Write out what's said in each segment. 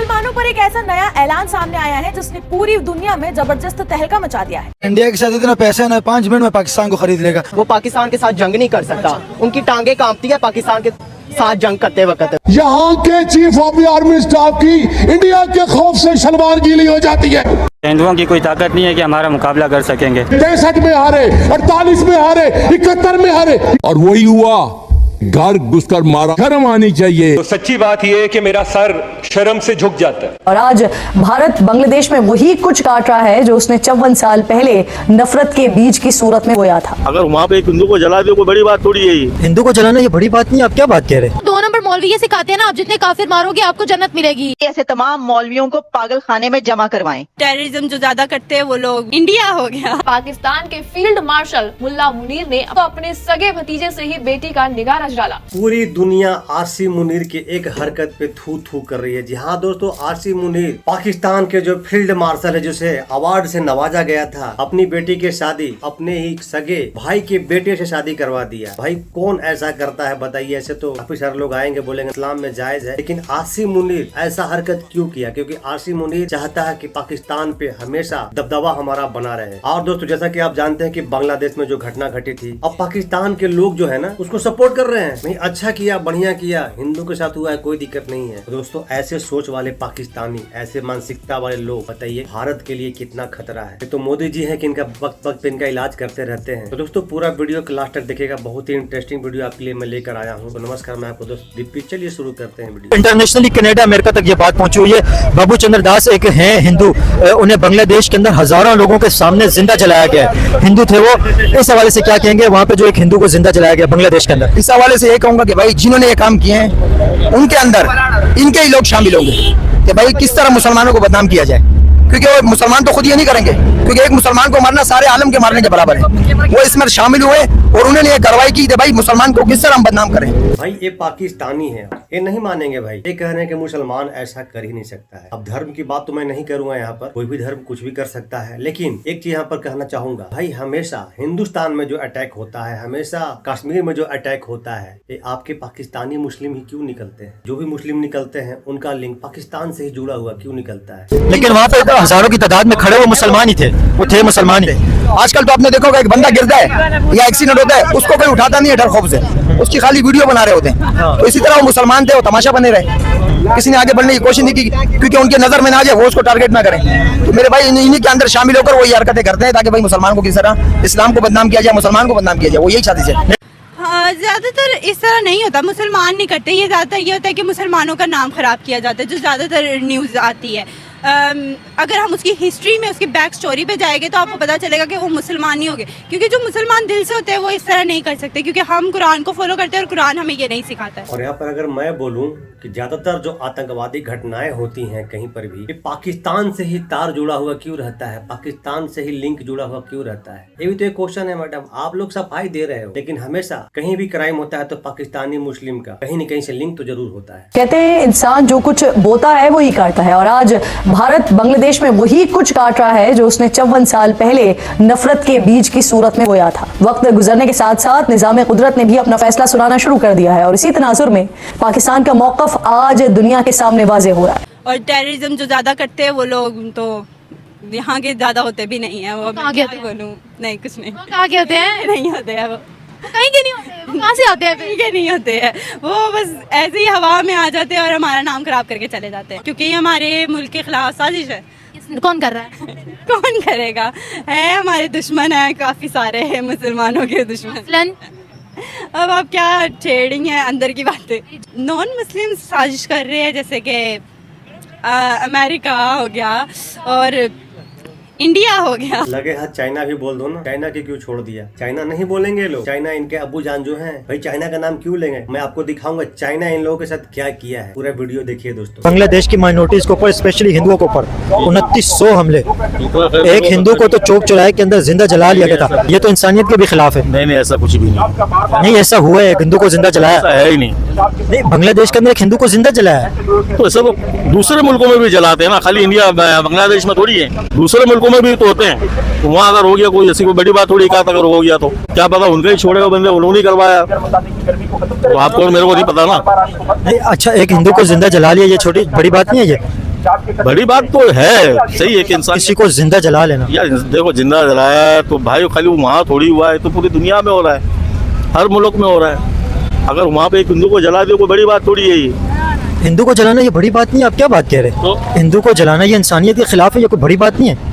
मुसलमानों पर एक ऐसा नया ऐलान सामने आया है जिसने पूरी दुनिया में जबरदस्त तहलका मचा दिया है। इंडिया के साथ इतना पैसा है ना, 5 मिनट में पाकिस्तान को खरीद लेगा। वो पाकिस्तान के साथ जंग नहीं कर सकता, उनकी टांगे कांपती है पाकिस्तान के साथ जंग करते वक्त। यहाँ के chief of the army staff की इंडिया के खौफ से शलवार गीली हो जाती है। हिंदुओं की कोई ताकत नहीं है कि हमारा मुकाबला कर सकेंगे। 63 में हारे, 48 में हारे, 71 में हारे, और वही हुआ, घर घुसकर मारा। शर्म आनी चाहिए। तो सच्ची बात यह है कि मेरा सर शर्म से झुक जाता है। और आज भारत बांग्लादेश में वही कुछ काट रहा है जो उसने 54 साल पहले नफरत के बीज की सूरत में बोया था। अगर वहाँ पे एक हिंदू को जला दे कोई बड़ी बात थोड़ी है। हिंदू को जलाना ये बड़ी बात नहीं, आप क्या बात कह रहे हैं? 2 नंबर मौलवी ये सिखाते हैं ना, आप जितने काफिर मारोगे आपको जन्नत मिलेगी। ऐसे तमाम मौलवियों को पागल खाने में जमा करवाएं। टेररिज्म जो ज्यादा करते हैं वो लोग इंडिया हो गया। पाकिस्तान के फील्ड मार्शल मुल्ला मुनीर ने तो अपने सगे भतीजे से ही बेटी का निगाह रच डाला। पूरी दुनिया आसिम मुनीर की एक हरकत पे थू थू कर रही है। जी हाँ दोस्तों, आसिम मुनीर पाकिस्तान के जो फील्ड मार्शल है, जिसे अवार्ड से नवाजा गया था, अपनी बेटी की शादी अपने ही सगे भाई के बेटे से शादी करवा दिया। भाई कौन ऐसा करता है बताइए? ऐसे तो काफी सारे लोग आएंगे बोलेंगे इस्लाम में जायज है, लेकिन आसिम मुनीर ऐसा हरकत क्यों किया? क्योंकि आसिम मुनीर चाहता है कि पाकिस्तान पे हमेशा दबदबा हमारा बना रहे। और दोस्तों, जैसा कि आप जानते हैं कि बांग्लादेश में जो घटना घटी थी, अब पाकिस्तान के लोग जो है ना उसको सपोर्ट कर रहे हैं। नहीं, अच्छा किया, बढ़िया किया, हिंदू के साथ हुआ है, कोई दिक्कत नहीं है। दोस्तों, ऐसे सोच वाले पाकिस्तानी, ऐसे मानसिकता वाले लोग बताइए भारत के लिए कितना खतरा है। तो मोदी जी है कि इनका वक्त वक्त पे इनका इलाज करते रहते हैं। तो दोस्तों, पूरा वीडियो के लास्ट तक देखिएगा, बहुत ही इंटरेस्टिंग वीडियो आपके लिए मैं लेकर आया हूँ। तो नमस्कार, मैं आपको दोस्त दीपी, चलिए शुरू करते हैं वीडियो। इंटरनेशनली कनाडा, अमेरिका तक ये बात पहुंची हुई है। बाबू चंद्र दास एक है हिंदू, उन्हें बांग्लादेश के अंदर हजारों लोगों के सामने जिंदा जलाया गया है। हिंदू थे वो, इस हवाले से क्या कहेंगे? वहाँ पे जो एक हिंदू को जिंदा जलाया गया बांग्लादेश के अंदर, इस हवाले से ये कहूंगा कि भाई जिन्होंने ये काम किए हैं उनके अंदर इनके ही लोग शामिल होंगे कि भाई किस तरह मुसलमानों को बदनाम किया जाए, क्योंकि वो मुसलमान तो खुद ये नहीं करेंगे, क्योंकि एक मुसलमान को मारना सारे आलम के मारने के बराबर है। वो इसमें शामिल हुए और उन्होंने ये कार्रवाई की भाई मुसलमान को किस तरह हम बदनाम करें। भाई ये पाकिस्तानी है, ये नहीं मानेंगे भाई। ये कह रहे हैं कि मुसलमान ऐसा कर ही नहीं सकता है। अब धर्म की बात तो मैं नहीं करूंगा, यहाँ पर कोई भी धर्म कुछ भी कर सकता है, लेकिन एक चीज यहाँ पर कहना चाहूंगा भाई, हमेशा हिंदुस्तान में जो अटैक होता है, हमेशा कश्मीर में जो अटैक होता है, ये आपके पाकिस्तानी मुस्लिम ही क्यों निकलते हैं? जो भी मुस्लिम निकलते हैं उनका लिंक पाकिस्तान से ही जुड़ा हुआ क्यों निकलता है? लेकिन वहाँ पे हजारों की तादाद में खड़े वो मुसलमान ही थे, वो थे मुसलमान ही। आजकल तो आपने देखोगे एक बंदा गिरता है या एक्सीडेंट होता है, उसको कोई उठाता नहीं है डर खौफ से, उसकी खाली वीडियो बना रहे होते हैं। तो इसी तरह वो मुसलमान थे, वो तमाशा बने रहे, किसी ने आगे बढ़ने की कोशिश नहीं की, क्योंकि उनके नजर में ना आ जाए, वो उसको टारगेट ना करें। तो मेरे भाई इन्हीं के अंदर शामिल होकर वो ये हरकतें करते हैं ताकि भाई मुसलमान को किस तरह इस्लाम को बदनाम किया जाए, मुसलमान को बदनाम किया जाए, वो यही चाहते थे। ज्यादातर इस तरह नहीं होता, मुसलमान नहीं करते ये। ज्यादातर ये होता है कि मुसलमानों का नाम खराब किया जाता है, जो ज्यादातर न्यूज आती है। अगर हम उसकी हिस्ट्री में, उसकी बैक स्टोरी पे जाएंगे तो आपको पता चलेगा कि वो मुसलमान नहीं होंगे, क्योंकि जो मुसलमान दिल से होते हैं वो इस तरह नहीं कर सकते, क्योंकि हम कुरान को फॉलो करते हैं और कुरान हमें ये नहीं सिखाता है। और यहाँ पर अगर मैं बोलूँ कि ज्यादातर जो आतंकवादी घटनाएं होती हैं कहीं पर भी, ये पाकिस्तान से ही तार जुड़ा हुआ क्यों रहता है? पाकिस्तान से ही लिंक जुड़ा हुआ क्यों रहता है? ये भी तो एक क्वेश्चन है मैडम। आप लोग सफाई दे रहे हो, लेकिन हमेशा कहीं भी क्राइम होता है तो पाकिस्तानी मुस्लिम का कहीं न कहीं से लिंक तो जरूर होता है। कहते हैं इंसान जो कुछ बोता है वही काटता है, और आज भारत बांग्लादेश में वही कुछ काट रहा है जो उसने 54 साल पहले नफरत के बीज की सूरत में बोया था। वक्त गुजरने के साथ साथ निजाम कुदरत ने भी अपना फैसला सुनाना शुरू कर दिया है, और इसी तनाजुर में पाकिस्तान का मौकफ आज दुनिया के सामने वाजे हो रहा है। और टेररिज्म जो ज्यादा करते हैं वो लोग तो यहाँ के ज्यादा होते भी नहीं है। वो बोलूं नहीं, कुछ नहीं, कहाँ के होते हैं? नहीं होते हैं वो, कहीं के नहीं होते, वो कहाँ से आते हैं? कहीं के नहीं होते हैं वो, बस ऐसे ही हवा में आ जाते हैं और हमारा नाम खराब करके चले जाते हैं, क्योंकि हमारे मुल्क के खिलाफ साजिश है। कौन कर रहा है? कौन करेगा? है हमारे दुश्मन है, काफी सारे हैं मुसलमानों के दुश्मन। अब आप क्या छेड़ेंगे अंदर की बातें? नॉन मुस्लिम साजिश कर रहे हैं, जैसे कि अमेरिका हो गया और इंडिया हो गया। लगे हाथ चाइना भी बोल दो ना, चाइना की क्यों छोड़ दिया? चाइना नहीं बोलेंगे लोग? चाइना इनके अब्बू जान जो हैं, भाई चाइना का नाम क्यों लेंगे? मैं आपको दिखाऊंगा चाइना इन लोगों के साथ क्या किया है। पूरा वीडियो देखिए दोस्तों। बांग्लादेश की माइनॉरिटीज के ऊपर, स्पेशली हिंदुओं के ऊपर 2900 हमले, एक हिंदू को तो चौक चौराहे के अंदर जिंदा जला लिया गया था। ये तो इंसानियत के भी खिलाफ है। नहीं, ऐसा कुछ भी नहीं, ऐसा हुआ है, हिंदू को जिंदा जलाया है ही नहीं। बांग्लादेश के अंदर एक हिंदू को जिंदा जलाया है। तो सब दूसरे मुल्कों में भी जलाते हैं ना, खाली इंडिया बांग्लादेश में थोड़ी है, दूसरे मुल्कों में भी तो होते हैं। तो वहाँ अगर हो गया कोई ऐसी कोई बड़ी बात थोड़ी, कहा अगर हो गया तो क्या पता उनके ही छोड़े बंदे, उन्होंने करवाया, तो आपको और मेरे को नहीं पता ना। अच्छा, एक हिंदू को जिंदा जला लिया, ये छोटी बड़ी बात नहीं है ये? बड़ी बात तो है, सही है कि इंसान किसी को जिंदा जला लेना। यार देखो, जिंदा जलाया है तो भाई खाली वहाँ थोड़ी हुआ है, तो पूरी दुनिया में हो रहा है, हर मुल्क में हो रहा है। अगर वहाँ पे एक हिंदू को जला दे कोई बड़ी बात थोड़ी है ये। हिंदू को जलाना ये बड़ी बात नहीं है, आप क्या बात कह रहे हैं? तो हिंदू को जलाना ये इंसानियत के खिलाफ है, ये कोई बड़ी बात नहीं है।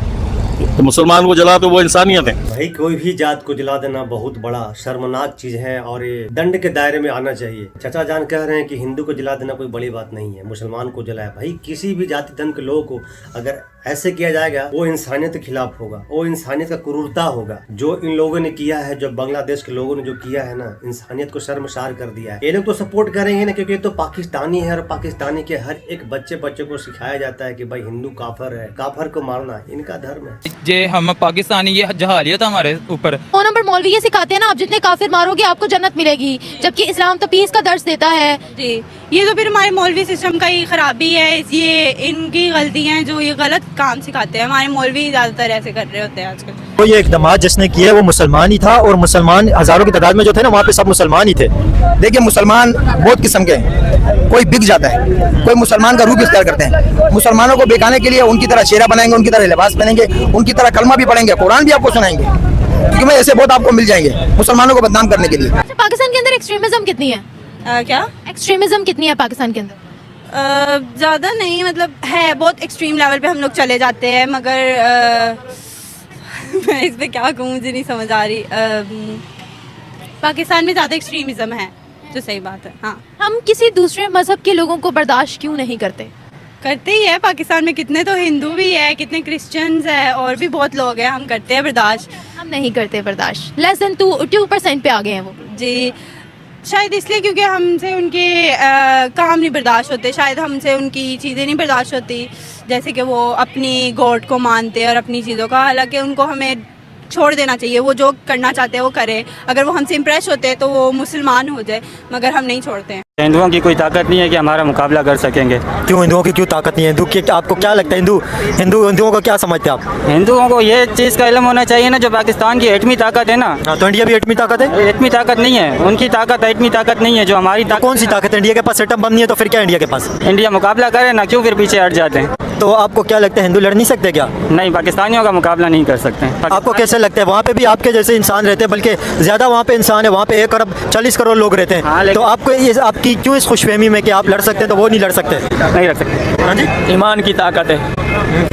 तो मुसलमान को जला तो वो इंसानियत है। भाई कोई भी जात को जला देना बहुत बड़ा शर्मनाक चीज है और ये दंड के दायरे में आना चाहिए। चाचा जान कह रहे हैं कि हिंदू को जला देना कोई बड़ी बात नहीं है, मुसलमान को जलाया। भाई किसी भी जाति धर्म के लोगों को अगर ऐसे किया जाएगा वो इंसानियत के खिलाफ होगा, वो इंसानियत का क्रूरता होगा। जो इन लोगों ने किया है, जो बांग्लादेश के लोगों ने जो किया है ना, इंसानियत को शर्मसार कर दिया है। ये लोग तो सपोर्ट करेंगे ना, क्योंकि ये तो पाकिस्तानी है और पाकिस्तानी के हर एक बच्चे को सिखाया जाता है कि भाई हिंदू काफर है, काफर को मारना इनका धर्म है। जे हम पाकिस्तानी ये जहालियत हमारे ऊपर। 2 नंबर मौलवी ये सिखाते हैं ना, आप जितने काफिर मारोगे आपको जन्नत मिलेगी, जबकि इस्लाम तो पीस का दर्ज देता है। जी, ये तो फिर हमारे मौलवी सिस्टम का ही खराबी है, ये इनकी गलती है जो ये गलत काम सिखाते हैं। हमारे मौलवी ज्यादातर ऐसे कर रहे होते हैं आजकल। तो ये इक़दाम जिसने किया वो मुसलमान ही था, और मुसलमान हजारों की तादाद में जो थे ना वहाँ पे सब मुसलमान ही थे। देखिए मुसलमान बहुत किस्म के हैं, कोई बिक जाता है, कोई मुसलमान का रूप इख्तियार करते हैं। मुसलमानों को बेकाने के लिए उनकी तरह चेहरा बनाएंगे, उनकी तरह लिबास पहनेंगे, उनकी तरह कलमा भी पढ़ेंगे, कुरान भी आपको सुनाएंगे, क्योंकि मैं ऐसे बहुत आपको मिल जाएंगे मुसलमानों को बदनाम करने के लिए। पाकिस्तान के अंदर एक्सट्रीमिज्म कितनी है? क्या एक्सट्रीमिज्म कितनी है पाकिस्तान के अंदर? ज़्यादा नहीं, मतलब है बहुत एक्सट्रीम लेवल पे हम लोग चले जाते हैं, मगर मैं इस पे क्या कहूँ, मुझे नहीं समझ आ रही। पाकिस्तान में ज़्यादा एक्सट्रीमिज्म है, जो सही बात है। हाँ, हम किसी दूसरे मजहब के लोगों को बर्दाश्त क्यों नहीं करते? करते ही है। पाकिस्तान में कितने तो हिंदू भी है, कितने क्रिश्चियंस है, और भी बहुत लोग हैं, हम करते हैं बर्दाश्त। हम नहीं करते बर्दाश्त, लेस देन 2% पे आ गए हैं वो। जी, शायद इसलिए क्योंकि हमसे उनके काम नहीं बर्दाश्त होते, शायद हमसे उनकी चीज़ें नहीं बर्दाश्त होती, जैसे कि वो अपनी गॉड को मानते हैं और अपनी चीज़ों का। हालांकि उनको हमें छोड़ देना चाहिए, वो जो करना चाहते हैं वो करें। अगर वो हमसे इम्प्रेस होते हैं तो वो मुसलमान हो जाए, मगर हम नहीं छोड़ते हैं। हिंदुओं की कोई ताकत नहीं है कि हमारा मुकाबला कर सकेंगे। क्यों हिंदुओं की क्यों ताकत नहीं है? हिंदू की आपको क्या लगता है? हिंदुओं को क्या समझते हैं आप? हिंदुओं को ये चीज़ का इल्म होना चाहिए ना, जो पाकिस्तान की एटमी ताकत है ना। तो इंडिया भी एटमी ताकत है? एटमी ताकत नहीं है, उनकी ताकत एटमी ताकत नहीं है जो हमारी ताकत। कौन सी ताकत है? इंडिया के पास एटम बम नहीं है तो फिर क्या इंडिया के पास? इंडिया मुकाबला करे ना, क्यों फिर पीछे हट जाते हैं? तो आपको क्या लगता है हिंदू लड़ नहीं सकते क्या? नहीं, पाकिस्तानियों का मुकाबला नहीं कर सकते। आपको कैसे लगता है? वहाँ पे भी आपके जैसे इंसान रहते हैं, बल्कि ज्यादा वहाँ पे इंसान है, वहाँ पे 1 अरब 40 करोड़ लोग रहते हैं। हाँ, तो आपको ये आपकी क्यों इस खुशफहमी में कि आप लड़ सकते हैं तो वो नहीं लड़ सकते? नहीं लड़ सकते। हाँ जी, ईमान की ताकत है,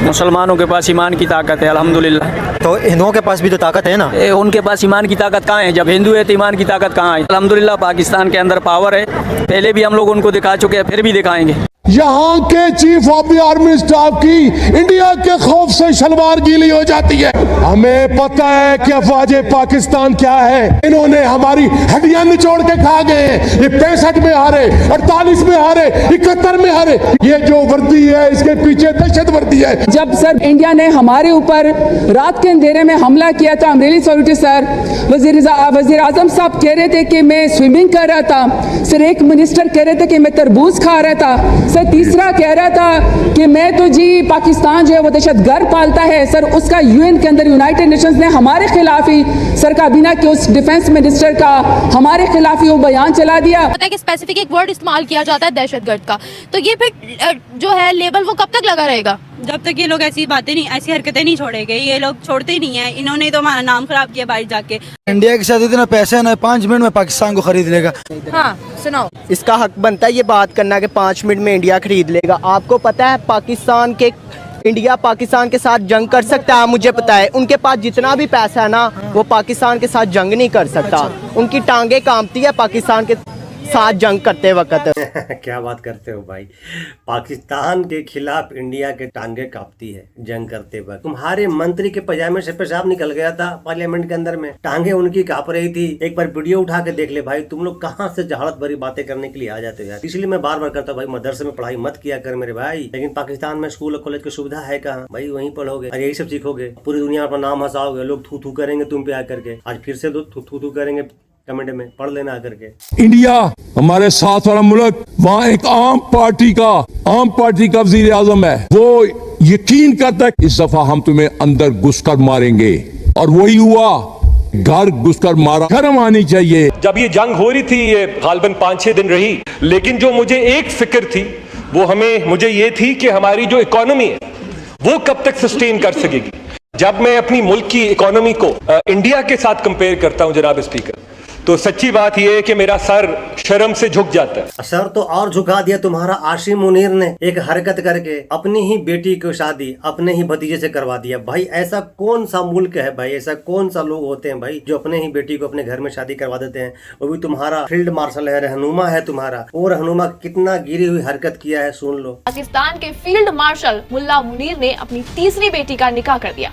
मुसलमानों के पास ईमान की ताकत है अल्हम्दुलिल्लाह। तो हिंदुओं के पास भी तो ताकत है ना। उनके पास ईमान की ताकत कहाँ है? जब हिंदू है तो ईमान की ताकत कहाँ है? अल्हम्दुलिल्लाह पाकिस्तान के अंदर पावर है, पहले भी हम लोग उनको दिखा चुके हैं, फिर भी दिखाएंगे। यहाँ के chief of the army staff की इंडिया के खौफ से शलवार गीली हो जाती है। हमें पता है कि अफवाज पाकिस्तान क्या है। इन्होंने हमारी हड्डियां निचोड़ के खा गए हैं। ये 65 में हारे, 48 में हारे, 71 में हारे। ये जो वर्दी है इसके पीछे दहशत वर्दी है। जब सर इंडिया ने हमारे ऊपर रात के अंधेरे में हमला किया था, I'm really sorry to sir, वजीर आजम साहब कह रहे थे कि मैं स्विमिंग कर रहा था, सर एक मिनिस्टर कह रहे थे कि मैं तरबूज खा रहा था, सर तीसरा कह रहा था कि मैं तो जी पाकिस्तान जो है वो दहशतगर्द पालता है। सर उसका यूएन के अंदर यूनाइटेड नेशंस ने हमारे खिलाफ ही सर काबीना के उस डिफेंस मिनिस्टर का हमारे खिलाफ ही वो बयान चला दिया। पता है कि स्पेसिफिक एक वर्ड इस्तेमाल किया जाता है दहशतगर्द का, तो ये फिर जो है लेबल वो कब तक लगा रहेगा? जब तक ये लोग ऐसी बातें नहीं, ऐसी हरकतें नहीं छोड़ेंगे। ये लोग छोड़ते ही नहीं है, इन्होंने तो हमारा नाम खराब किया बाहर जाके। इंडिया के साथ इतना पैसा है ना, 5 मिनट में पाकिस्तान को खरीद लेगा। हाँ सुनाओ, इसका हक बनता है ये बात करना कि 5 मिनट में इंडिया खरीद लेगा। आपको पता है इंडिया पाकिस्तान के साथ जंग कर सकता है? मुझे पता है उनके पास जितना भी पैसा है ना, वो पाकिस्तान के साथ जंग नहीं कर सकता। उनकी टांगे कांपती है पाकिस्तान के साथ जंग करते वक्त। क्या बात करते हो भाई, पाकिस्तान के खिलाफ इंडिया के टांगे कांपती है जंग करते वक्त। तुम्हारे मंत्री के पजामे से पेशाब निकल गया था पार्लियामेंट के अंदर में, टांगे उनकी कांप रही थी। एक बार वीडियो उठा के देख ले भाई, तुम लोग कहाँ से जहालत भरी बातें करने के लिए आ जाते हो यार। इसलिए मैं बार बार कहता हूँ भाई, मदरसे में पढ़ाई मत किया कर मेरे भाई। लेकिन पाकिस्तान में स्कूल और कॉलेज की सुविधा है कहाँ भाई? वहीं पढ़ोगे और यही सब सीखोगे, पूरी दुनिया पर नाम हंसाओगे, लोग थू थू करेंगे तुम पे आकर के। आज फिर से थू थू करेंगे कमेंट में, पढ़ लेना आकर के। इंडिया हमारे साथ वाला मुल्क, वहाँ एक आम पार्टी का वजीर आजम है, वो यकीन करता है इस दफा हम तुम्हें अंदर घुसकर मारेंगे, और वही हुआ, घर घुसकर मारा। शर्म आनी चाहिए। जब ये जंग हो रही थी, ये गालबन 5-6 दिन रही, लेकिन जो मुझे एक फिक्र थी वो मुझे ये थी कि हमारी जो इकोनॉमी है वो कब तक सस्टेन कर सकेगी। जब मैं अपनी मुल्क की इकोनॉमी को इंडिया के साथ कंपेयर करता हूं जनाब स्पीकर, तो सच्ची बात यह है कि मेरा सर शर्म से झुक जाता है। सर तो और झुका दिया तुम्हारा आसिम मुनीर ने, एक हरकत करके अपनी ही बेटी को शादी अपने ही भतीजे से करवा दिया। भाई ऐसा कौन सा मुल्क है भाई, ऐसा कौन सा लोग होते हैं भाई जो अपने ही बेटी को अपने घर में शादी करवा देते हैं। वो भी तुम्हारा फील्ड मार्शल है, रहनुमा है तुम्हारा, वो रहनुमा कितना गिरी हुई हरकत किया है, सुन लो। पाकिस्तान के फील्ड मार्शल मुल्ला मुनीर ने अपनी तीसरी बेटी का निकाह कर दिया।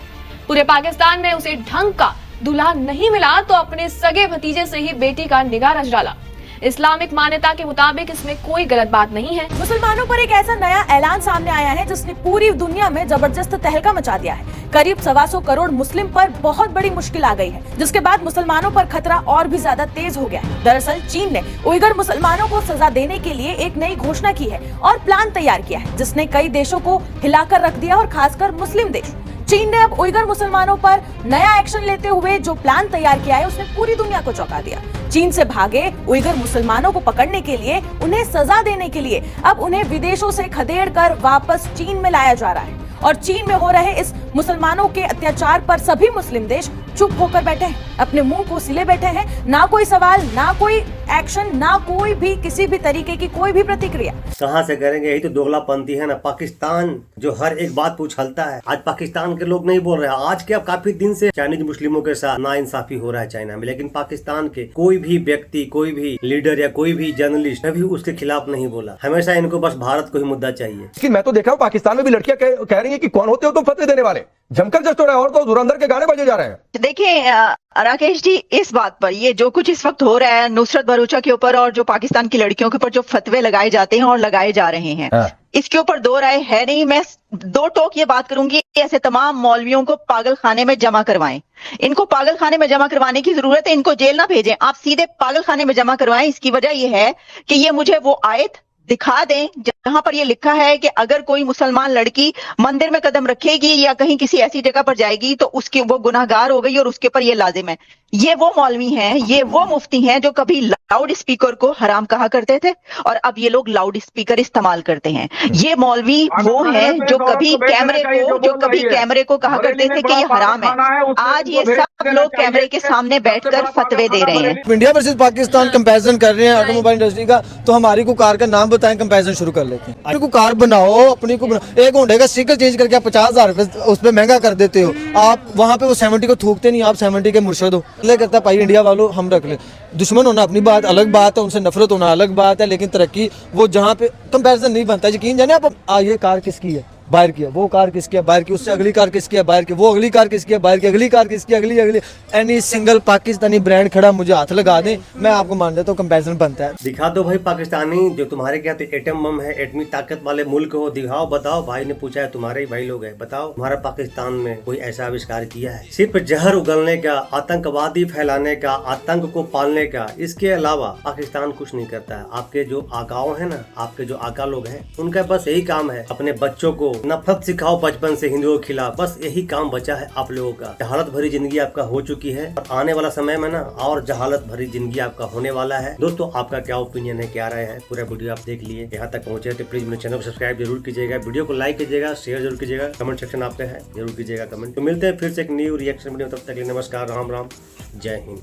पूरे पाकिस्तान में उसे ढंग का दूल्हा नहीं मिला तो अपने सगे भतीजे से ही बेटी का निकाह रच डाला। इस्लामिक मान्यता के मुताबिक इसमें कोई गलत बात नहीं है। मुसलमानों पर एक ऐसा नया ऐलान सामने आया है जिसने पूरी दुनिया में जबरदस्त तहलका मचा दिया है। करीब 125 करोड़ मुस्लिम पर बहुत बड़ी मुश्किल आ गई है, जिसके बाद मुसलमानों पर खतरा और भी ज्यादा तेज हो गया है। दरअसल चीन ने उइगर मुसलमानों को सजा देने के लिए एक नई घोषणा की है और प्लान तैयार किया है, जिसने कई देशों को हिलाकर रख दिया और खासकर मुस्लिम देश। चीन ने अब उइगर मुसलमानों पर नया एक्शन लेते हुए जो प्लान तैयार किया है उसने पूरी दुनिया को चौंका दिया। चीन से भागे उइगर मुसलमानों को पकड़ने के लिए, उन्हें सजा देने के लिए अब उन्हें विदेशों से खदेड़ कर वापस चीन में लाया जा रहा है। और चीन में हो रहे इस मुसलमानों के अत्याचार पर सभी मुस्लिम देश चुप होकर बैठे हैं, अपने मुंह को सिले बैठे हैं। ना कोई सवाल, ना कोई एक्शन, ना कोई भी किसी भी तरीके की कोई भी प्रतिक्रिया। कहाँ से करेंगे, यही तो दोगलापंथी है ना। पाकिस्तान जो हर एक बात पूछलता है, आज पाकिस्तान के लोग नहीं बोल रहे हैं। आज के काफी दिन से चाइनीज मुस्लिमों के साथ नाइंसाफी हो रहा है चाइना में, लेकिन पाकिस्तान के कोई भी व्यक्ति, कोई भी लीडर या कोई भी जर्नलिस्ट कभी उसके खिलाफ नहीं बोला। हमेशा इनको बस भारत को ही मुद्दा चाहिए। लेकिन मैं तो देख रहा हूँ पाकिस्तान में भी लड़कियां कह रही है कि कौन होते हो तुम फतवे देने वाले, जमकर जस्ट हो रहा है और तो धुरंधर के गाने बजे जा रहे हैं। देखिए राकेश जी, इस बात पर ये जो कुछ इस वक्त हो रहा है नुसरत भरूचा के ऊपर और जो पाकिस्तान की लड़कियों के ऊपर जो फतवे लगाए जाते हैं और लगाए जा रहे हैं, इसके ऊपर दो राय है नहीं। मैं दो टोक ये बात करूंगी, ऐसे तमाम मौलवियों को पागल खाने में जमा करवाएं। इनको पागल खाने में जमा करवाने की जरूरत है, इनको जेल ना भेजें, आप सीधे पागल खाने में जमा करवाएं। इसकी वजह यह है कि ये मुझे वो आयत दिखा दें जहां पर ये लिखा है कि अगर कोई मुसलमान लड़की मंदिर में कदम रखेगी या कहीं किसी ऐसी जगह पर जाएगी तो उसकी वो गुनाहगार हो गई और उसके ऊपर ये लाजिम है। ये वो मौलवी हैं, ये वो मुफ्ती हैं जो कभी लाउड स्पीकर को हराम कहा करते थे और अब ये लोग लाउड स्पीकर इस्तेमाल करते हैं। ये मौलवी वो हैं जो कभी कैमरे को कहा करते थे कि ये हराम है। आज ये सब लोग कैमरे के सामने बैठकर फतवे दे रहे हैं। इंडिया वर्सेस पाकिस्तान कंपैरिजन कर रहे हैं ऑटोमोबाइल इंडस्ट्री का, तो हमारी को कार का नाम बताएं, कंपैरिजन शुरू कर लेते हैं। अपनी को कार बनाओ, अपनी को एक होंडे का स्टिकर चेंज करके आप 50,000 रुपए उस पर महंगा कर देते हो। आप वहाँ पे वो 70 को थूकते नहीं, आप 70 के मुर्शद हो। करता भाई इंडिया वालों हम रख ले, दुश्मन होना अपनी बात अलग बात है, उनसे नफरत होना अलग बात है, लेकिन तरक्की वो जहाँ पे कंपैरिजन नहीं बनता। यकीन जाने आप, ये कार किसकी है बाहर की है, वो कार किसकी है बाहर की, उससे अगली कार किसकी है बाहर की, वो अगली कार किसकी है बाहर की, अगली कार किसकी, अगली एनी सिंगल पाकिस्तानी ब्रांड खड़ा मुझे हाथ लगा दे, मैं आपको मान देता हूँ कंपैरिजन बनता है। दिखा दो भाई पाकिस्तानी जो तुम्हारे क्या तो एटम बम है, एटमी ताकत वाले मुल्क हो, दिखाओ, बताओ। भाई ने पूछा है, तुम्हारे ही भाई लोग है, बताओ तुम्हारा पाकिस्तान में कोई ऐसा आविष्कार किया है? सिर्फ जहर उगलने का, आतंकवादी फैलाने का, आतंक को पालने का, इसके अलावा पाकिस्तान कुछ नहीं करता है। आपके जो आकाओं है ना, आपके जो आका लोग हैं, उनका बस यही काम है, अपने बच्चों को नफरत सिखाओ बचपन से हिंदुओं के खिलाफ। बस यही काम बचा है आप लोगों का। जहालत भरी जिंदगी आपका हो चुकी है और आने वाला समय में ना और जहालत भरी जिंदगी आपका होने वाला है। दोस्तों आपका क्या ओपिनियन है, क्या राय है? पूरा वीडियो आप देख लिए, यहाँ तक पहुंचे तो प्लीज मेरे चैनल को सब्सक्राइब जरूर कीजिएगा, वीडियो को लाइक कीजिएगा, शेयर जरूर कीजिएगा, कमेंट सेक्शन आपका है जरूर कीजिएगा कमेंट। तो मिलते हैं फिर से एक न्यू रिएक्शन वीडियो, तब तक के लिए नमस्कार, राम राम, जय हिंद।